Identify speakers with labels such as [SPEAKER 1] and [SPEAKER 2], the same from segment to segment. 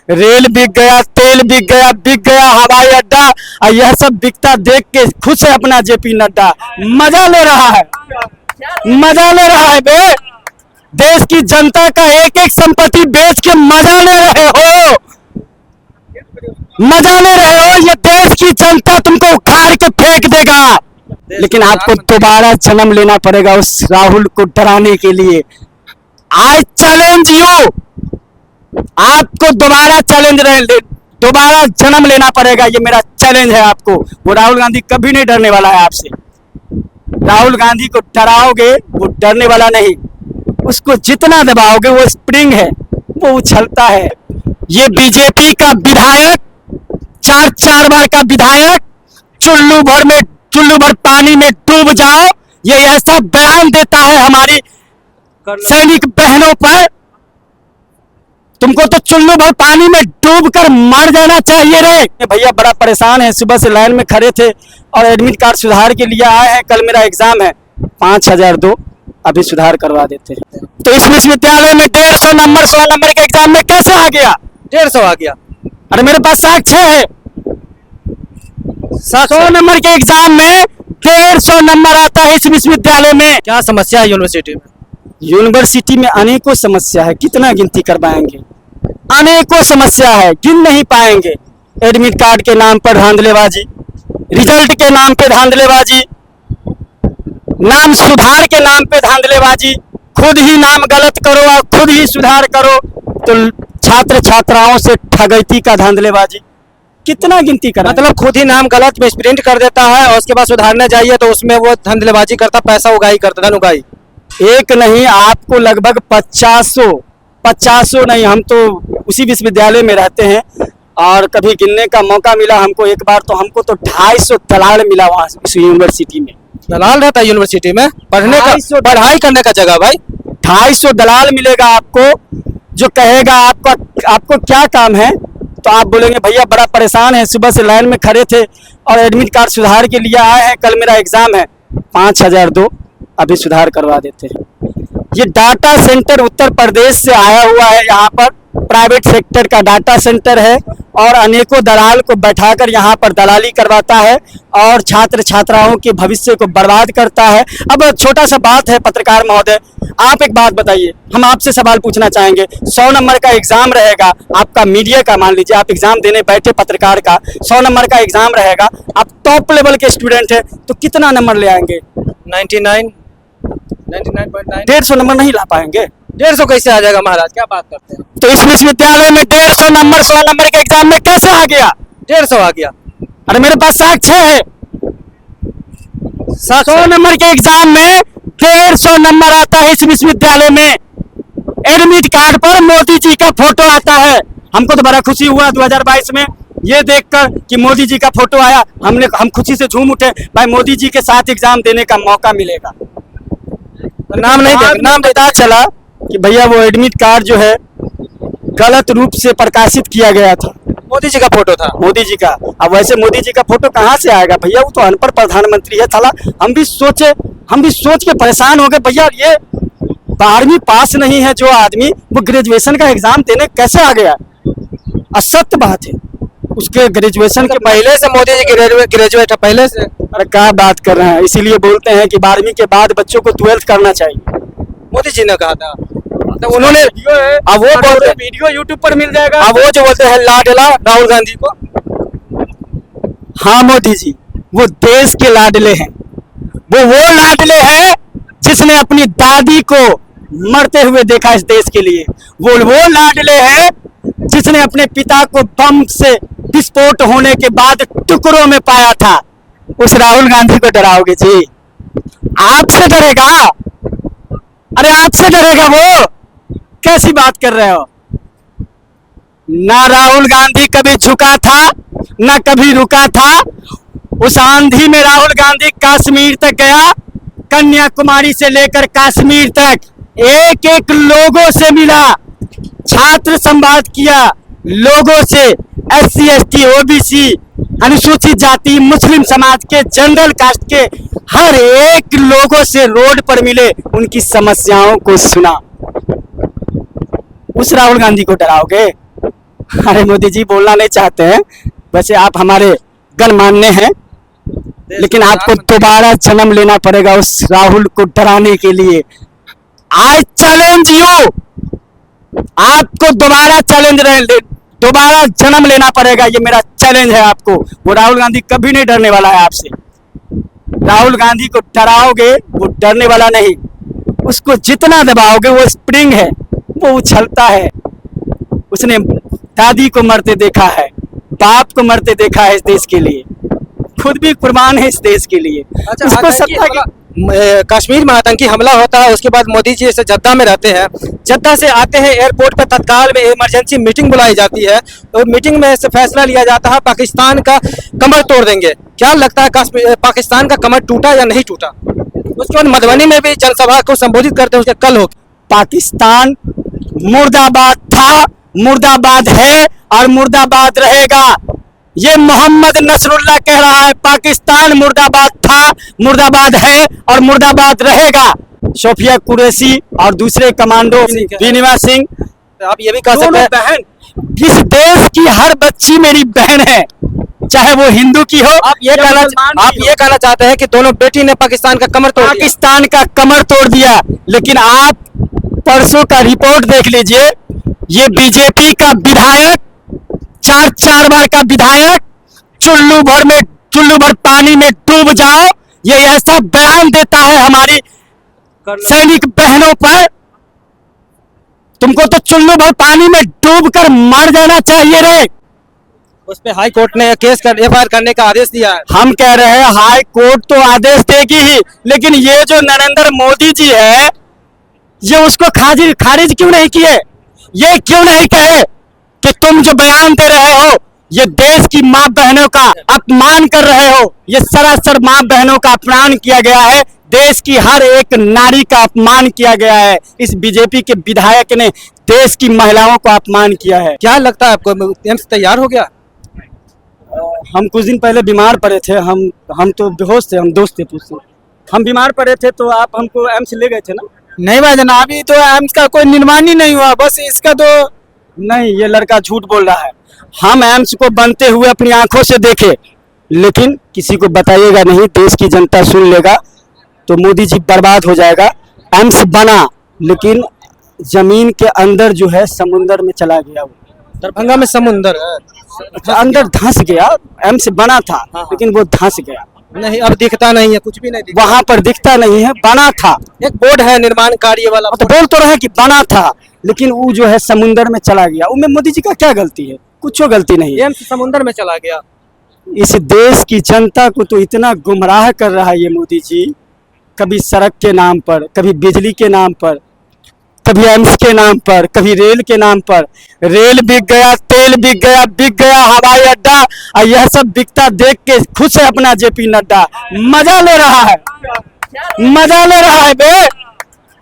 [SPEAKER 1] Rail बिक गया, तेल बिक गया हवाई अड्डा, और यह सब बिकता देख के खुश है अपना जेपी नड्डा। मजा ले रहा है, मजा ले रहा है बे। देश की जनता का एक एक संपत्ति बेच के मजा ले रहे हो, मजा ले रहे हो। ये देश की जनता तुमको उखाड़ के फेंक देगा, लेकिन आपको दोबारा जन्म लेना पड़ेगा उस राहुल को डराने के लिए। आई चैलेंज यू, आपको दोबारा दोबारा जन्म लेना पड़ेगा। ये मेरा चैलेंज है आपको। वो राहुल गांधी कभी नहीं डरने वाला है आपसे। राहुल गांधी को डराओगे वो डरने वाला नहीं, उसको जितना दबाओगे वो स्प्रिंग है, वो उछलता है। ये बीजेपी का विधायक, चार बार का विधायक, चुल्लू भर पानी में डूब जाओ, ये ऐसा बयान देता है हमारी सैनिक बहनों पर। तुमको तो चुल्लू भर पानी में डूब कर मर जाना चाहिए रे। भैया बड़ा परेशान है, सुबह से लाइन में खड़े थे और एडमिट कार्ड सुधार के लिए आए हैं। कल मेरा एग्जाम है, 5000 दो, अभी सुधार करवा देते हैं। तो इस विश्वविद्यालय में 150 नंबर 100 नंबर के एग्जाम में कैसे आ गया?
[SPEAKER 2] 150 आ गया।
[SPEAKER 1] अरे मेरे पास साक्ष्य है, 100 नंबर के एग्जाम में 150 नंबर आता है इस विश्वविद्यालय में।
[SPEAKER 2] क्या समस्या है यूनिवर्सिटी में?
[SPEAKER 1] यूनिवर्सिटी में अनेकों समस्या है, कितना गिनती करवाएंगे। अनेकों समस्या है, गिन नहीं पाएंगे। एडमिट कार्ड के नाम पर धांधलेबाजी, रिजल्ट के नाम पे धांधलेबाजी, नाम सुधार के नाम पे धांधलेबाजी, खुद ही नाम गलत करो और खुद ही सुधार करो। तो छात्र छात्राओं से ठगैती का धांधलेबाजी, कितना गिनती करा।
[SPEAKER 2] मतलब खुद ही नाम गलत में प्रिंट कर देता है और उसके बाद सुधारने जाइए तो उसमें वो धंधलेबाजी करता, पैसा उगाही करता, धन उगाही।
[SPEAKER 1] एक नहीं, आपको लगभग 50 नहीं, हम तो उसी विश्वविद्यालय में रहते हैं और कभी गिनने का मौका मिला हमको एक बार, तो हमको तो 250 दलाल मिला वहाँ इस यूनिवर्सिटी में।
[SPEAKER 2] दलाल रहता है यूनिवर्सिटी में पढ़ने का, पढ़ाई करने का जगह भाई।
[SPEAKER 1] 250 दलाल मिलेगा आपको, जो कहेगा आपको क्या काम है, तो आप बोलेंगे भैया बड़ा परेशान है, सुबह से लाइन में खड़े थे और एडमिट कार्ड सुधार के लिए आए हैं, कल मेरा एग्जाम है, 5000 दो, अभी सुधार करवा देते हैं। ये डाटा सेंटर उत्तर प्रदेश से आया हुआ है, यहाँ पर प्राइवेट सेक्टर का डाटा सेंटर है और अनेकों दलाल को बैठाकर यहाँ पर दलाली करवाता है और छात्र छात्राओं के भविष्य को बर्बाद करता है। अब छोटा सा बात है पत्रकार महोदय, आप एक बात बताइए, हम आपसे सवाल पूछना चाहेंगे। 100 नंबर का एग्जाम रहेगा आपका, मीडिया का, मान लीजिए आप एग्जाम देने बैठे पत्रकार का, 100 नंबर का एग्जाम रहेगा, आप टॉप लेवल के स्टूडेंट है, तो कितना नंबर ले आएंगे?
[SPEAKER 2] 99.9।
[SPEAKER 1] 150 नंबर नहीं ला पाएंगे।
[SPEAKER 2] 150 कैसे आ जाएगा महाराज, क्या बात करते हैं?
[SPEAKER 1] तो इस विश्वविद्यालय में 150 नंबर 100 नंबर के एग्जाम में कैसे आ गया?
[SPEAKER 2] 150 आ गया।
[SPEAKER 1] अरे मेरे पास साक्ष्य है, 100 नंबर के एग्जाम में 150 नंबर आता है इस विश्वविद्यालय में। एडमिट कार्ड पर मोदी जी का फोटो आता है। हमको तो बड़ा खुशी हुआ 2022 में ये देखकर कि मोदी जी का फोटो आया, हम खुशी से झूम उठे, भाई मोदी जी के साथ एग्जाम देने का मौका मिलेगा।
[SPEAKER 2] नाम नहीं दे, नाम
[SPEAKER 1] पता चला कि भैया वो एडमिट कार्ड जो है गलत रूप से प्रकाशित किया गया था।
[SPEAKER 2] मोदी जी का फोटो था,
[SPEAKER 1] मोदी जी का। अब वैसे मोदी जी का फोटो कहाँ से आएगा भैया, वो तो अनपढ़ प्रधानमंत्री है साला। हम भी सोच के परेशान हो गए, भैया ये 12वीं पास नहीं है जो आदमी, वो ग्रेजुएशन का एग्जाम देने कैसे आ गया? असत्य बात है। उसके ग्रेजुएशन के
[SPEAKER 2] पहले से मोदी जी ग्रेजुएट है पहले से।
[SPEAKER 1] अरे क्या बात कर रहे हैं, इसीलिए बोलते हैं कि 12वीं के बाद बच्चों को 12th करना चाहिए।
[SPEAKER 2] मोदी जी ने कहा था, तो उन्होंने, अब वो बोलते हैं,
[SPEAKER 1] वीडियो यूट्यूब पर मिल जाएगा।
[SPEAKER 2] अब वो जो बोलते हैं लाडला राहुल गांधी को।
[SPEAKER 1] हाँ मोदी जी वो देश के लाडले हैं, वो लाडले हैं जिसने अपनी दादी को मरते हुए देखा इस देश के लिए। वो लाडले हैं जिसने अपने पिता को बम से विस्फोट होने के बाद टुकड़ों में पाया था। उस राहुल गांधी को डराओगे जी? आपसे डरेगा? अरे आपसे डरेगा वो? कैसी बात कर रहे हो? ना राहुल गांधी कभी झुका था, ना कभी रुका था। उस आंधी में राहुल गांधी कश्मीर तक गया, कन्याकुमारी से लेकर कश्मीर तक एक एक लोगों से मिला, छात्र संवाद किया लोगों से, SC ST OBC अनुसूचित जाति मुस्लिम समाज के जनरल कास्ट के हर एक लोगों से रोड पर मिले, उनकी समस्याओं को सुना। उस राहुल गांधी को डराओगे? अरे मोदी जी बोलना नहीं चाहते हैं, वैसे आप हमारे गणमान्य हैं, लेकिन आपको दोबारा जन्म लेना पड़ेगा उस राहुल को डराने के लिए। आई चैलेंज यू, आपको दोबारा जन्म लेना पड़ेगा, ये मेरा चैलेंज है आपको। वो राहुल गांधी कभी नहीं डरने वाला है आपसे। राहुल गांधी को डराओगे वो डरने वाला नहीं, उसको जितना दबाओगे वो स्प्रिंग है, वो उछलता है। उसने दादी को मरते देखा है, बाप को मरते देखा है इस देश के लिए, खुद भी कुर्बान है इस देश के लिए।
[SPEAKER 2] अच्छा,
[SPEAKER 1] उसको
[SPEAKER 2] आतंकी
[SPEAKER 1] सत्ता की
[SPEAKER 2] हमला- कश्मीर में आतंकी हमला होता है, उसके बाद मोदी जी से जद्दा में रहते हैं, जद्दा से आते हैं एयरपोर्ट पर तत्काल में इमरजेंसी मीटिंग बुलाई जाती है, और मीटिंग में से फैसला लिया जाता है पाकिस्तान का कमर तोड़ देंगे। क्या लगता है पाकिस्तान का कमर टूटा या नहीं टूटा? उसके बाद मधुबनी में भी जनसभा को संबोधित करते हैं, उसके कल हो।
[SPEAKER 1] पाकिस्तान मुर्दाबाद था, मुर्दाबाद है और मुर्दाबाद रहेगा। ये मोहम्मद नसरुल्लाह कह रहा है, पाकिस्तान मुर्दाबाद था, मुर्दाबाद है और मुर्दाबाद रहेगा। सोफिया कुरैशी और दूसरे कमांडो बीनिवा सिंह,
[SPEAKER 2] आप ये भी कह सकते हैं
[SPEAKER 1] बहन, इस देश की हर बच्ची मेरी बहन है, चाहे वो हिंदू की हो।
[SPEAKER 2] आप ये कहना चाहते हैं कि दोनों बेटी ने पाकिस्तान का कमर तोड़ दिया।
[SPEAKER 1] पाकिस्तान का कमर तोड़ दिया, लेकिन आप परसों का रिपोर्ट देख लीजिए। ये बीजेपी का विधायक, चार बार का विधायक, चुल्लू भर पानी में डूब जाओ, ये ऐसा बयान देता है हमारी सैनिक बहनों पर। तुमको तो चुल्लू भर पानी में डूब कर मर जाना चाहिए रे।
[SPEAKER 2] उस पे हाई कोर्ट ने केस कर एफआईआर करने का आदेश दिया है।
[SPEAKER 1] हम कह रहे हैं हाई कोर्ट तो आदेश देगी ही, लेकिन ये जो नरेंद्र मोदी जी है, ये उसको खारिज क्यों नहीं किए? ये क्यों नहीं कहे कि तुम जो बयान दे रहे हो ये देश की माँ बहनों का अपमान कर रहे हो? ये सरासर माँ बहनों का अपमान किया गया है, देश की हर एक नारी का अपमान किया गया है। इस बीजेपी के विधायक ने देश की महिलाओं को अपमान किया है।
[SPEAKER 2] क्या लगता है आपको, एम्स तैयार हो गया?
[SPEAKER 1] हम कुछ दिन पहले बीमार पड़े थे, हम तो बेहोश थे, हम दोस्त थे पूछते, हम बीमार पड़े थे तो आप हमको एम्स ले गए थे ना?
[SPEAKER 2] नहीं भाई जनाब, अभी तो एम्स का कोई निर्माण ही नहीं हुआ, बस इसका तो
[SPEAKER 1] नहीं, ये लड़का झूठ बोल रहा है। हम एम्स को बनते हुए अपनी आंखों से देखे, लेकिन किसी को बताइएगा नहीं, देश की जनता सुन लेगा तो मोदी जी बर्बाद हो जाएगा। एम्स बना, लेकिन जमीन के अंदर जो है समुंदर में चला गया। वो
[SPEAKER 2] दरभंगा में समुंदर है,
[SPEAKER 1] अंदर धंस गया। एम्स बना था लेकिन वो धंस गया,
[SPEAKER 2] नहीं अब दिखता नहीं है, कुछ भी नहीं दिखता।
[SPEAKER 1] वहां पर दिखता नहीं है। बना था,
[SPEAKER 2] एक बोर्ड है निर्माण कार्य वाला,
[SPEAKER 1] तो बोल तो रहे कि बना था, लेकिन वो जो है समुंदर में चला गया। उसमें मोदी जी का क्या गलती है? कुछ गलती नहीं है।
[SPEAKER 2] एम्स समुंदर में चला गया।
[SPEAKER 1] इस देश की जनता को तो इतना गुमराह कर रहा है ये मोदी जी, कभी सड़क के नाम पर, कभी बिजली के नाम पर, कभी एम्स के नाम पर, कभी रेल के नाम पर। रेल बिक गया, तेल बिक गया हवाई अड्डा, और यह सब बिकता देख के खुश है अपना जेपी नड्डा, मजा ले रहा है, मजा ले रहा है बे।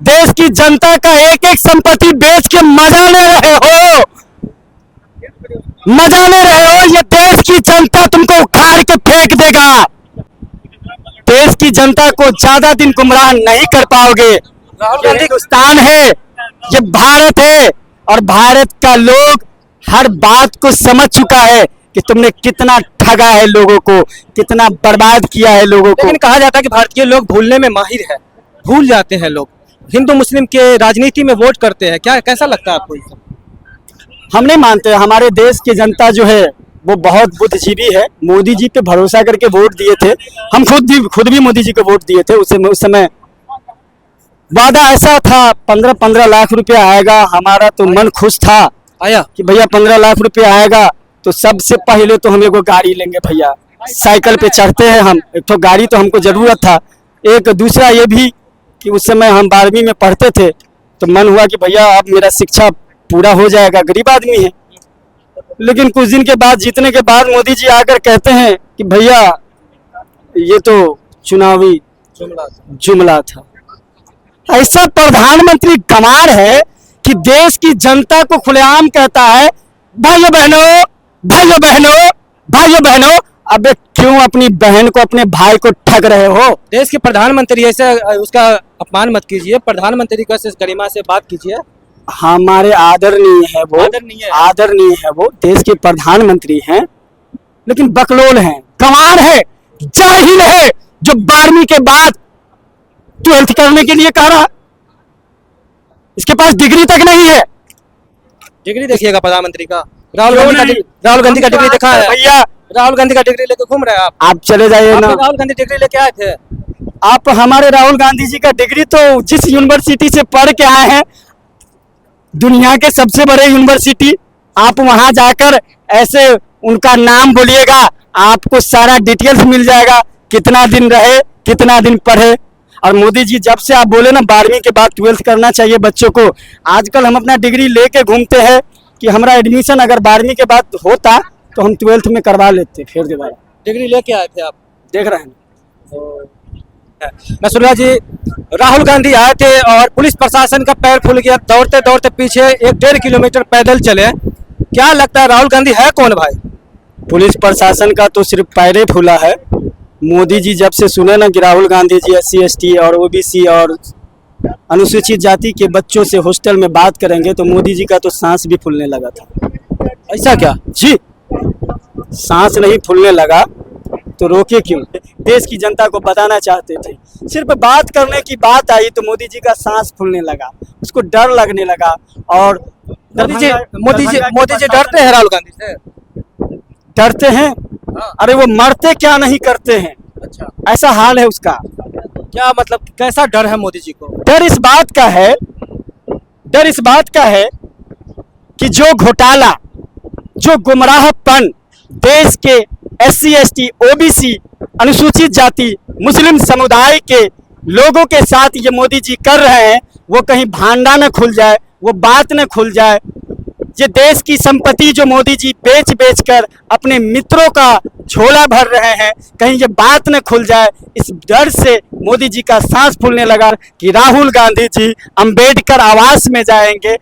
[SPEAKER 1] देश की जनता का एक एक संपत्ति बेच के मजा ले रहे हो, मजा ले रहे हो। ये देश की जनता तुमको उखाड़ के फेंक देगा। देश की जनता को ज्यादा दिन गुमराह नहीं कर पाओगे। ये हिंदुस्तान है, ये भारत है, और भारत का लोग हर बात को समझ चुका है कि तुमने कितना ठगा है लोगों को, कितना बर्बाद किया है लोगों को।
[SPEAKER 2] लेकिन कहा जाता है कि भारतीय लोग भूलने में माहिर है, भूल जाते हैं लोग, हिंदू मुस्लिम के राजनीति में वोट करते हैं। क्या कैसा लगता है आपको?
[SPEAKER 1] हम नहीं मानते। हमारे देश की जनता जो है वो बहुत बुद्धिजीवी है। मोदी जी पे भरोसा करके वोट दिए थे, हम खुद भी मोदी जी को वोट दिए थे। उस समय वादा ऐसा था 15-15 लाख रुपया आएगा, हमारा तो मन खुश था
[SPEAKER 2] आया
[SPEAKER 1] कि भैया 15 लाख रुपया आएगा तो सबसे पहले तो हम एगो गाड़ी लेंगे भैया। साइकिल पे चढ़ते हैं हम, एक तो गाड़ी तो हमको जरूरत था। एक दूसरा ये भी कि उस समय हम 12वीं में पढ़ते थे तो मन हुआ कि भैया अब मेरा शिक्षा पूरा हो जाएगा, गरीब आदमी है। लेकिन कुछ दिन के बाद, जीतने के बाद मोदी जी आकर कहते हैं कि भैया ये तो चुनावी जुमला था। ऐसा प्रधानमंत्री गंवार है कि देश की जनता को खुलेआम कहता है भाइयों बहनों, भाइयों बहनों, भाइयों बहनों। अबे क्यों अपनी बहन को, अपने भाई को ठग रहे हो?
[SPEAKER 2] देश के प्रधानमंत्री ऐसे उसका अपमान मत कीजिए, प्रधानमंत्री को ऐसे गरिमा से बात कीजिए।
[SPEAKER 1] हमारे आदरणीय है वो,
[SPEAKER 2] आदरणीय है।
[SPEAKER 1] आदरणीय है वो, देश के प्रधानमंत्री हैं, लेकिन बकलोल हैं, गंवार है, जाहिल है, जो 12वीं के बाद 12th करने के लिए कह रहा, इसके पास डिग्री तक नहीं है।
[SPEAKER 2] डिग्री देखिएगा प्रधानमंत्री का,
[SPEAKER 1] क्यों नहीं?
[SPEAKER 2] राहुल गांधी का डिग्री देखा है
[SPEAKER 1] भैया
[SPEAKER 2] राहुल गांधी का डिग्री लेके घूम रहे हैं
[SPEAKER 1] आप चले जाइए
[SPEAKER 2] आप
[SPEAKER 1] ना।
[SPEAKER 2] तो राहुल गांधी डिग्री लेके आए थे।
[SPEAKER 1] आप हमारे राहुल गांधी जी का डिग्री तो जिस यूनिवर्सिटी से पढ़ के आए हैं, दुनिया के सबसे बड़े यूनिवर्सिटी, आप वहां जाकर ऐसे उनका नाम बोलिएगा, आपको सारा डिटेल्स मिल जाएगा, कितना दिन रहे, कितना दिन पढ़े। और मोदी जी जब से आप बोले ना 12वीं के बाद 12th करना चाहिए बच्चों को, आजकल हम अपना डिग्री लेके घूमते हैं कि हमारा एडमिशन अगर 12वीं के बाद होता तो हम 12th में करवा लेते फिर दोबारा।
[SPEAKER 2] डिग्री लेके आए थे आप।
[SPEAKER 1] देख रहे हैं
[SPEAKER 2] मैं सुन रहा जी, राहुल गांधी आए थे और पुलिस प्रशासन का पैर फूल गया, दौड़ते दौड़ते पीछे 1.5 किलोमीटर पैदल चले। क्या लगता है राहुल गांधी है कौन भाई?
[SPEAKER 1] पुलिस प्रशासन का तो सिर्फ पैरे फूला है। मोदी जी जब से सुने ना कि राहुल गांधी जी SC ST और OBC और अनुसूचित जाति के बच्चों से हॉस्टल में बात करेंगे तो मोदी जी का तो सांस भी फूलने लगा था।
[SPEAKER 2] ऐसा क्या?
[SPEAKER 1] जी, सांस नहीं फूलने लगा तो रोके क्यों? देश की जनता को बताना चाहते थे, सिर्फ बात करने की बात आई तो मोदी जी का सांस फूलने लगा, उसको डर लगने लगा। और
[SPEAKER 2] मोदी जी डरते हैं राहुल गांधी से?
[SPEAKER 1] डरते हैं?
[SPEAKER 2] हाँ।
[SPEAKER 1] अरे वो मरते क्या नहीं करते हैं,
[SPEAKER 2] अच्छा,
[SPEAKER 1] ऐसा हाल है उसका।
[SPEAKER 2] क्या मतलब कैसा डर है मोदी जी को?
[SPEAKER 1] डर इस बात का है, डर इस बात का है कि जो घोटाला, जो गुमराहपन देश के SC ST OBC अनुसूचित जाति मुस्लिम समुदाय के लोगों के साथ ये मोदी जी कर रहे हैं, वो कहीं भांडा न खुल जाए, वो बात न खुल जाए। ये देश की संपत्ति जो मोदी जी बेच बेच कर अपने मित्रों का झोला भर रहे हैं, कहीं ये बात न खुल जाए, इस डर से मोदी जी का सांस फूलने लगा कि राहुल गांधी जी अंबेडकर आवास में जाएंगे,